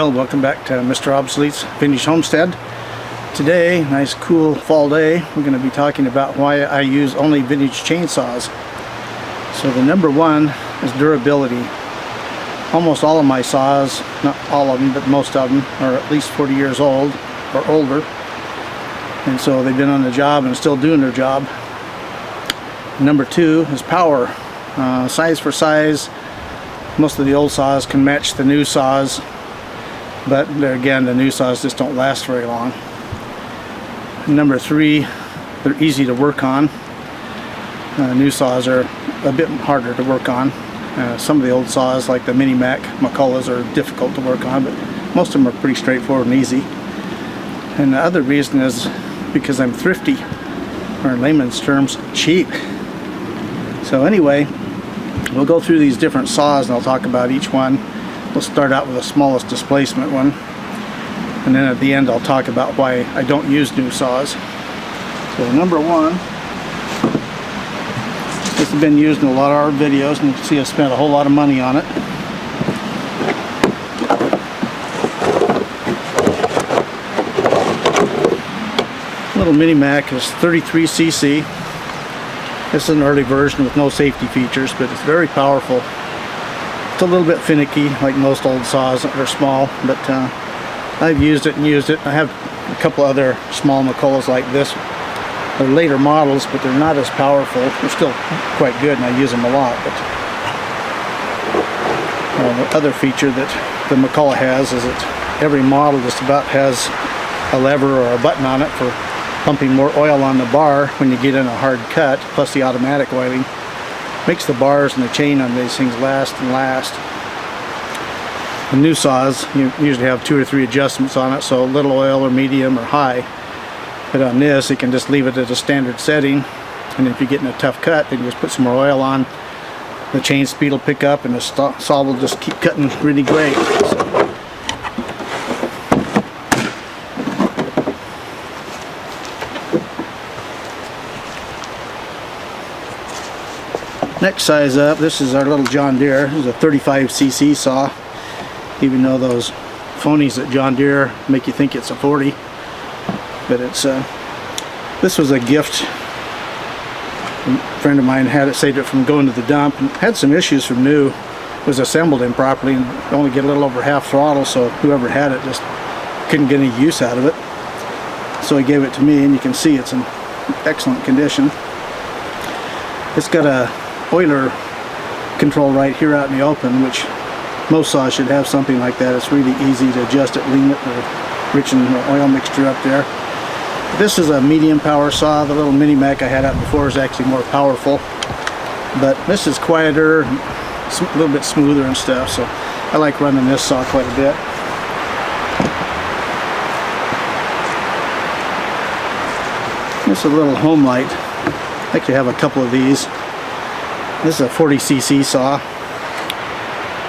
Well, welcome back to Mr. Obsolete's Vintage Homestead. Today, nice cool fall day, we're going to be talking about why I use only vintage chainsaws. So the number one is durability. Almost all of my saws, not all of them, but most of them are at least 40 years old or older. And so they've been on the job and still doing their job. Number two is power. Size for size, most of the old saws can match the new saws, but again, the new saws just don't last very long. Number three, they're easy to work on. New saws are a bit harder to work on. Some of the old saws, like the MCcullochs, are difficult to work on, but most of them are pretty straightforward and easy. And the other reason is because I'm thrifty, or in layman's terms, cheap. So anyway, we'll go through these different saws and I'll talk about each one. We'll start out with the smallest displacement one, and then at the end I'll talk about why I don't use new saws. So number one, this has been used in a lot of our videos, and you can see I spent a whole lot of money on it. Little Mini Mac is 33cc. This is an early version with no safety features, but it's very powerful. It's a little bit finicky, like most old saws that are small, but I've used it and used it. I have a couple other small MCcullochs like this. They're later models, but they're not as powerful. They're still quite good, and I use them a lot. But the other feature that the MCculloch has is that every model just about has a lever or a button on it for pumping more oil on the bar when you get in a hard cut, plus the automatic oiling. Makes the bars and the chain on these things last and last. The new saws, you usually have 2 or 3 adjustments on it, so little oil or medium or high. But on this, you can just leave it at a standard setting, and if you get in a tough cut, then you just put some more oil on. The chain speed will pick up, and the saw will just keep cutting really great. Next size up, this is our little John Deere. This is a 35cc saw, even though those phonies at John Deere make you think it's a 40. But it's this was a gift. A friend of mine had it, saved it from going to the dump, and had some issues from new. It was assembled improperly and only get a little over half throttle, so whoever had it just couldn't get any use out of it. So he gave it to me, and you can see it's in excellent condition. It's got a oiler control right here out in the open, which most saws should have something like that. It's really easy to adjust it, lean it, or richen the oil mixture up there. This is a medium power saw. The little Mini Mac I had out before is actually more powerful, but this is quieter, a little bit smoother and stuff, so I like running this saw quite a bit. This is a little Homelite. I actually have a couple of these. This is a 40cc saw,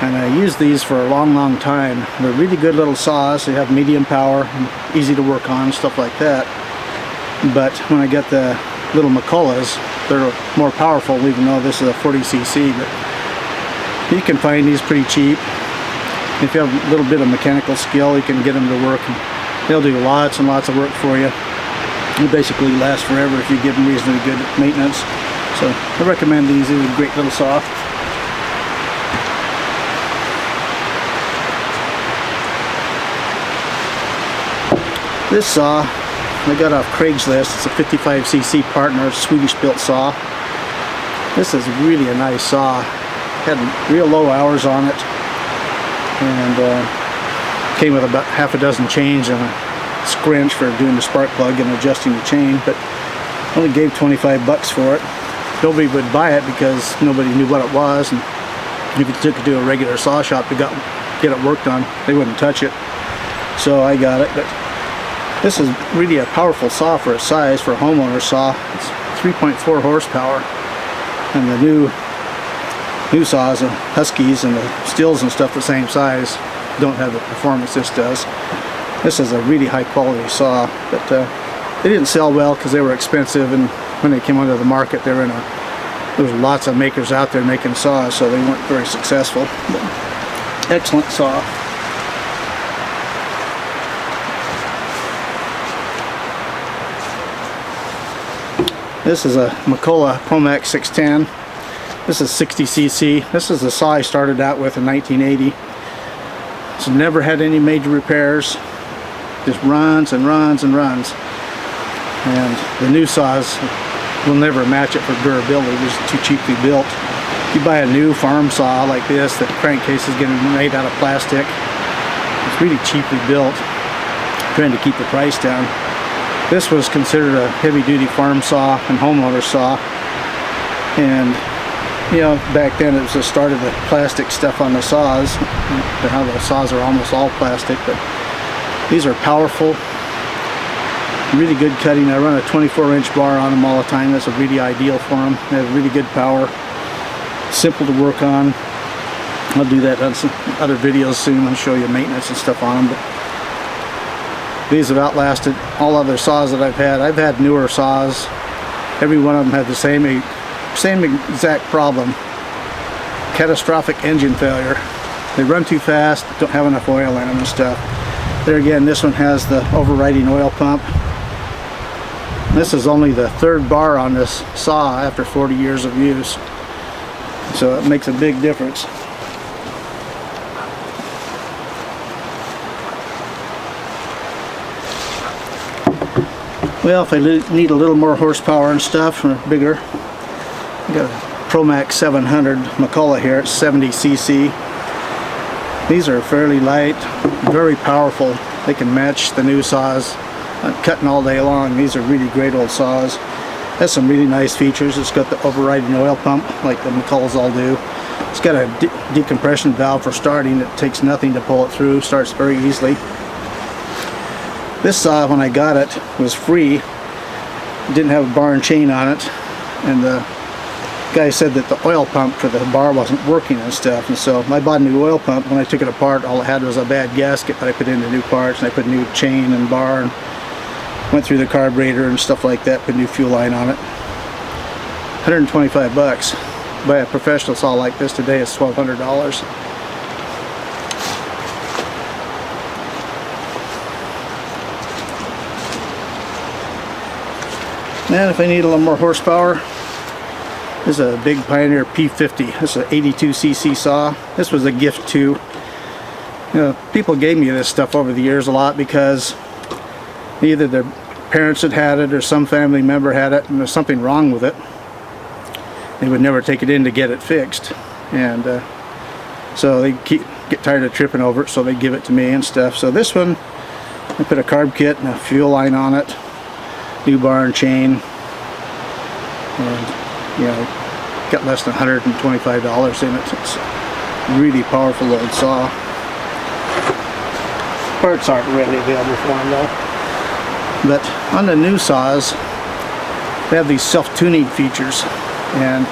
and I use these for a long time. They're really good little saws. They have medium power, and easy to work on, stuff like that. But when I get the little MCcullochs, they're more powerful, even though this is a 40cc. But you can find these pretty cheap. If you have a little bit of mechanical skill, you can get them to work, and they'll do lots and lots of work for you. They basically last forever if you give them reasonably good maintenance. So I recommend these. These are a great little saw. This saw I got off Craigslist. It's a 55cc partner, Swedish built saw. This is really a nice saw. Had real low hours on it, and came with about half a dozen chains and a scrunch for doing the spark plug and adjusting the chain, but only gave 25 bucks for it. Nobody would buy it because nobody knew what it was, and if you took it to a regular saw shop to get it worked on, they wouldn't touch it. So I got it. But this is really a powerful saw for its size, for a homeowner saw. It's 3.4 horsepower, and the new saws, the Huskies and the Stills and stuff the same size, don't have the performance this does. This is a really high quality saw, but they didn't sell well because they were expensive, and when they came onto the market, there was lots of makers out there making saws, so they weren't very successful. But excellent saw. This is a MCculloch ProMax 610. This is 60cc. This is the saw I started out with in 1980. It's never had any major repairs. Just runs and runs and runs. And the new saws will never match it for durability. They're just too cheaply built. If you buy a new farm saw like this, the crankcase is getting made out of plastic. It's really cheaply built, trying to keep the price down. This was considered a heavy-duty farm saw and homeowner saw. And you know, back then it was the start of the plastic stuff on the saws. How the saws are almost all plastic, but these are powerful, really good cutting. I run a 24-inch bar on them all the time. That's really ideal for them. They have really good power, simple to work on. I'll do that on some other videos soon. I'll show you maintenance and stuff on them. But these have outlasted all other saws that I've had. I've had newer saws. Every one of them had the same exact problem. Catastrophic engine failure. They run too fast, don't have enough oil in them and stuff. There again, this one has the overriding oil pump. This is only the third bar on this saw after 40 years of use. So it makes a big difference. Well, if I need a little more horsepower and stuff, or bigger, I got a ProMax 700 MCculloch here. It's 70cc. These are fairly light, very powerful. They can match the new saws. I'm cutting all day long. These are really great old saws. Has some really nice features. It's got the overriding oil pump like the McCullochs all do. It's got a decompression valve for starting. It takes nothing to pull it through. Starts very easily. This saw, when I got it, was free. It didn't have a bar and chain on it, and the guy said that the oil pump for the bar wasn't working and stuff, and so I bought a new oil pump. When I took it apart, all it had was a bad gasket, but I put in the new parts, and I put new chain and bar, and went through the carburetor and stuff like that, put a new fuel line on it. 125 bucks. Buy a professional saw like this today is $1,200. And if I need a little more horsepower, this is a big Pioneer P50. This is an 82cc saw. This was a gift too. You know, people gave me this stuff over the years a lot because either their parents had it or some family member had it and there's something wrong with it. They would never take it in to get it fixed. And so they get tired of tripping over it, so they give it to me and stuff. So this one, I put a carb kit and a fuel line on it. New bar and chain, and you know, got less than $125 in it. It's a really powerful old saw. Parts aren't readily available for them though. But on the new saws, they have these self-tuning features, and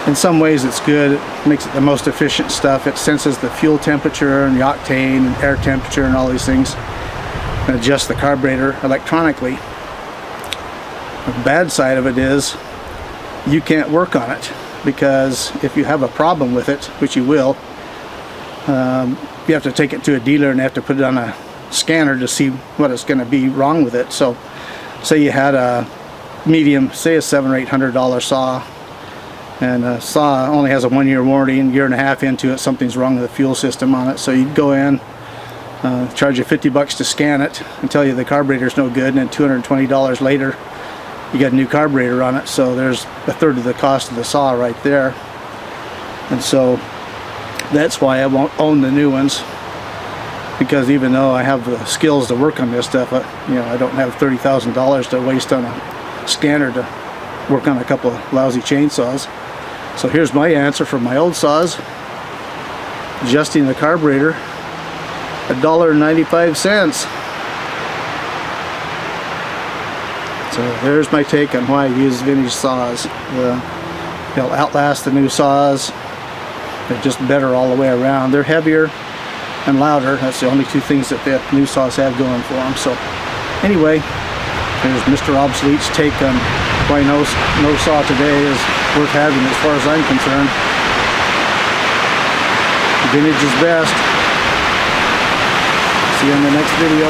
in some ways it's good. It makes it the most efficient stuff. It senses the fuel temperature and the octane and air temperature and all these things, and adjusts the carburetor electronically. The bad side of it is you can't work on it, because if you have a problem with it, which you will, you have to take it to a dealer and they have to put it on a scanner to see what is going to be wrong with it. So say you had a medium, say a $700 or $800 saw, and a saw only has a 1-year warranty, and a year and a half into it something's wrong with the fuel system on it. So you'd go in, charge you 50 bucks to scan it and tell you the carburetor's no good, and then $220 later you got a new carburetor on it. So there's a third of the cost of the saw right there. And so that's why I won't own the new ones, because even though I have the skills to work on this stuff, you know, I don't have $30,000 to waste on a scanner to work on a couple of lousy chainsaws. So here's my answer for my old saws. Adjusting the carburetor, $1.95. So there's my take on why I use vintage saws. They'll outlast the new saws. They're just better all the way around. They're heavier and louder. That's the only two things that the new saws have going for them. So anyway, there's Mr. Obsolete's take on why no saw today is worth having as far as I'm concerned. Vintage is best. See you in the next video.